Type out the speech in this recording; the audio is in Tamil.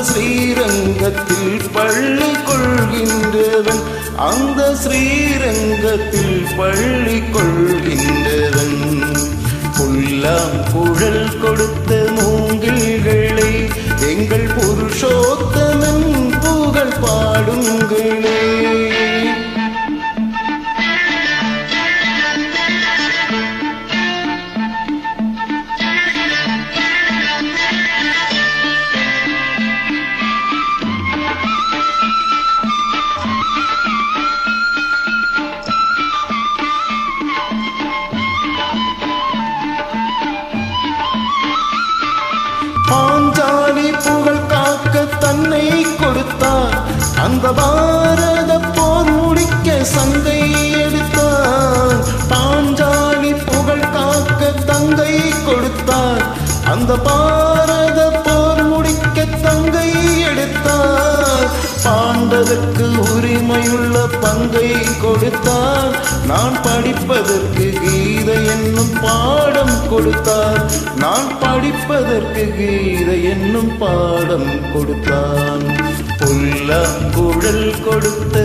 ஸ்ரீரங்கத்தில் பள்ளி கொள்கின்றவன், அந்த ஸ்ரீரங்கத்தில் பள்ளி கொள்கின்றவன். புல்லாம் குழல் கொடுத்த மூங்கில்களை எங்கள் புருஷோத்தமன் புகழ் பாடுங்களே. பாஞ்சாலி புகழ் காக்க தன்னை கொடுத்தார், அந்த பாரத போர் முடிக்க சங்கை எடுத்தார். பாஞ்சாலி புகழ் காக்க தங்கை கொடுத்தார், அந்த பாரத போர் முடிக்க தங்கை எடுத்தார். பாண்டதற்கு உரிமையுள்ள பங்கை கொடுத்தார், நான் படிப்பதற்கு கீதை என்னும் பாடம் கொடுத்தார். நான் படிப்பதற்கு கீதை என்னும் பாடம் கொடுத்தான். புல்லாம் குழல் கொடுத்த